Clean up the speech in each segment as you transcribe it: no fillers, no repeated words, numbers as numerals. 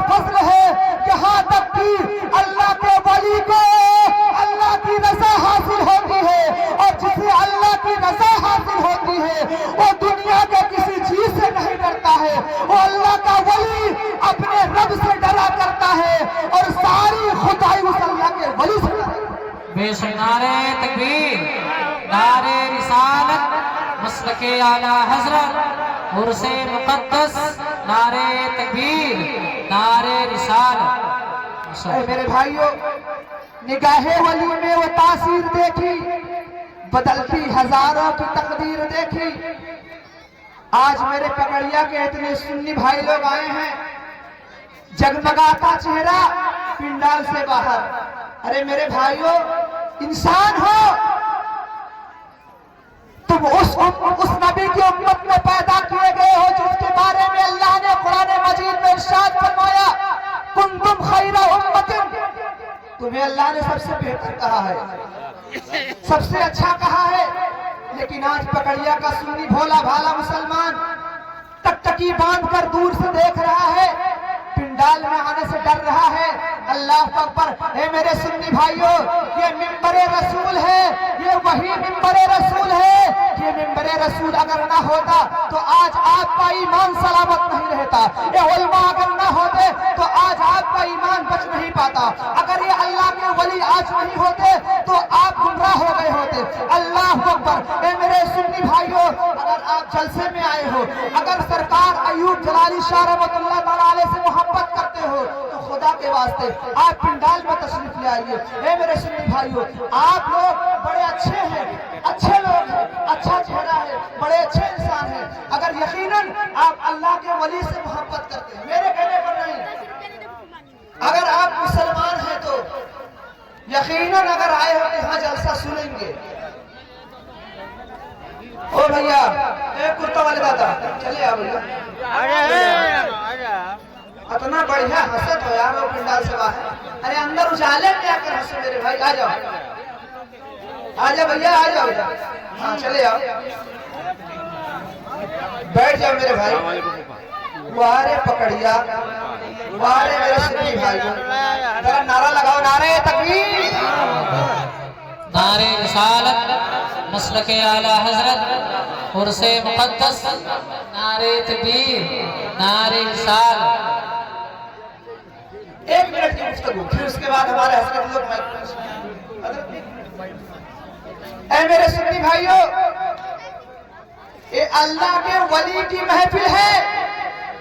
فضل ہے، یہاں تک کہ اللہ کے ولی کو اللہ کی رضا حاصل ہوتی ہے، اور جسے اللہ کی رضا حاصل ہوتی ہے وہ دنیا کے کسی چیز سے نہیں ڈرتا ہے، وہ اللہ کا ولی اپنے رب سے ڈرا کرتا ہے، اور ساری خدائی اس اللہ کے ولی سے ڈرا کرتا ہے۔ بے شک نعرہ تکبیر، نعرہ رسالت، مسلک اعلیٰ حضرت، عرص مقدس، نعرہ تکبیر، نعرہ رسالت۔ اے میرے بھائیوں، نگاہ ولی میں وہ تاثیر دیکھی، بدلتی ہزاروں کی تقدیر دیکھی۔ آج میرے پکڑیا کے اتنے سنی بھائی لوگ آئے ہیں، جگمگاتا چہرہ پنڈال سے باہر۔ ارے میرے بھائیوں، انسان ہو تم اس نبی کی امت میں پیدا کیے گئے ہو جس کے بارے میں اللہ نے قرآن مجید میں ارشاد فرمایا کنتم خیر امت، تمہیں اللہ نے سب سے بہتر کہا ہے، سب سے اچھا کہا ہے۔ لیکن آج پکڑیا کا سنی بھولا بھالا مسلمان ٹکٹکی باندھ کر دور سے دیکھ رہا ہے، پنڈال میں آنے سے ڈر رہا ہے۔ اللہ اکبر۔ اے میرے سنی بھائیوں، یہ منبر رسول ہے، یہ وہی منبر رسول ہے۔ یہ منبر رسول اگر نہ ہوتا تو آج آپ کا ایمان سلامت نہیں رہتا، یہ علماء اگر نہ ہوتے تو آج آپ کا ایمان بچ نہیں پاتا، اگر یہ اللہ کے ولی آج نہیں ہوتے تو آپ گمراہ ہو گئے ہوتے۔ اللہ اکبر۔ اے میرے سنی بھائیوں، اگر آپ جلسے میں آئے ہو، اگر سرکار ایوب جلالی شاہ رحمۃ اللہ تعالیٰ علیہ سے محبت کرتے ہو تو خدا کے واسطے آپ پنڈال میں تشریف لے آئیے۔ اے میرے سنی بھائیوں، آپ لوگ بڑے اچھے ہیں، اچھے لوگ ہیں، اچھا چہرہ ہے، بڑے اچھے انسان ہیں، اگر یقیناً آپ اللہ کے ولی سے محبت کرتے ہیں، میرے کہنے پر نہیں، اگر آپ مسلمان ہیں تو یقیناً اگر آئے ہو یہاں جلسہ سنیں گے۔ او بھیا، اے کرتا والے دادا چلے آ بھیا، اتنا بڑھیا حسد ہو یار وہ پنڈال سے باہر۔ ارے اندر اجالے میں آ کر حسد میرے بھائی، آ جاؤ آ جاؤ بھیا، آ جاؤ، ہاں چلے آؤ، بیٹھ جاؤ میرے بھائی۔ وارے پکڑیا، وارے میرے سنی بھائی، ذرا نعرہ لگاؤ، نعرہ تکبیر، نعرہ رسالت، مسلک اعلیٰ حضرت، عرص مقدس، نعرہ تکبیر، نعرہ رسالت۔ ایک منٹ کی گفتگو، پھر اس کے بعد ہمارے حضرت لوگ حضرت۔ اے میرے سنی بھائیوں، یہ اللہ کے ولی کی محفل ہے۔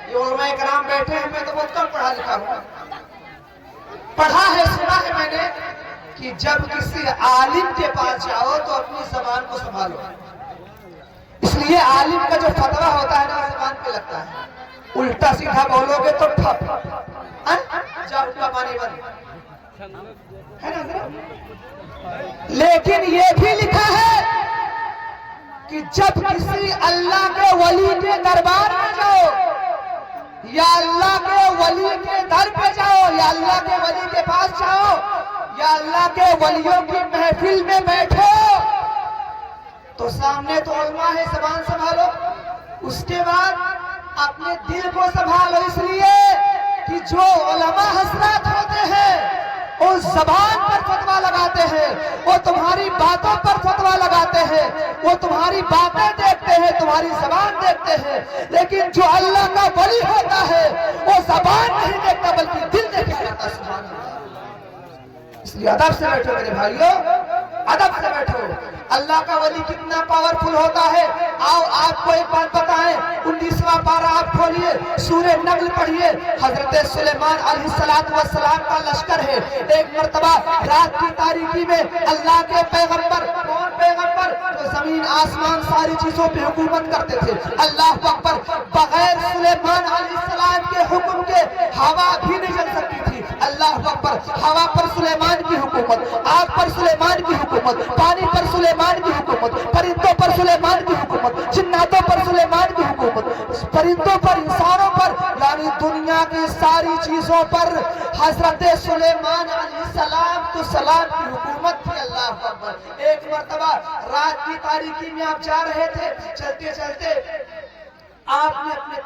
یہ علماء کرام بیٹھے ہیں، میں تو بہت کم پڑھا لکھا ہوں، پڑھا ہے، سنا ہے میں نے کہ جب کسی عالم کے پاس جاؤ تو اپنی زبان کو سنبھالو، اس لیے عالم کا جو فتویٰ ہوتا ہے نا زبان پہ لگتا ہے، الٹا سیدھا بولو گے تو ٹھپ، جاؤ کا پانی بند ہے نا حضرت۔ لیکن یہ بھی لکھا ہے کہ جب کسی اللہ کے ولی کے دربار میں جاؤ، یا اللہ کے ولی کے در پہ جاؤ، یا اللہ کے ولی کے پاس جاؤ، یا اللہ کے ولیوں کی محفل میں بیٹھو تو سامنے تو علماء ہے، زبان سنبھالو، اس کے بعد اپنے دل کو سنبھالو، اس لیے کہ جو علماء حضرات ہوتے ہیں وہ زبان پر فتویٰ لگاتے ہیں، وہ تمہاری باتوں پر فتویٰ لگاتے ہیں، وہ تمہاری باتیں دیکھتے ہیں، تمہاری زبان دیکھتے ہیں، لیکن جو اللہ کا ولی ہوتا ہے وہ زبان نہیں دیکھتا بلکہ دل دیکھتا ہے۔ سبحان اللہ۔ اس لیے ادب سے بیٹھو میرے بھائیوں، ادب سے بیٹھو۔ اللہ کا ولی کتنا پاورفل ہوتا ہے، آؤ آپ کو ایک بات بتائیں۔ 19واں پارہ آپ کھولیے، سورہ نمل پڑھیے، حضرت سلیمان علیہ السلام کا لشکر ہے۔ ایک مرتبہ رات کی تاریکی میں اللہ کے پیغمبر، کون پیغمبر؟ جو زمین آسمان ساری چیزوں پہ حکومت کرتے تھے، اللہ اکبر، بغیر سلیمان علیہ السلام کے حکم کے ہوا بھی نہیں چل سکتی تھی۔ اللہ اکبر، ہوا پر سلیمان کی حکومت، آگ پر سلیمان کی حکومت، پانی پر سلیمان کی حکومت، پرندوں پر سلیمان کی حکومت، جناتوں پر سلیمان کی حکومت، پرندوں پر، انسانوں پر، یعنی دنیا کی ساری چیزوں پر حضرت سلیمان علیہ السلام تو سلام کی حکومت تھی۔ اللہ اکبر۔ ایک مرتبہ رات کی تاریکی میں آپ جا رہے تھے، چلتے چلتے آپ نے اپنے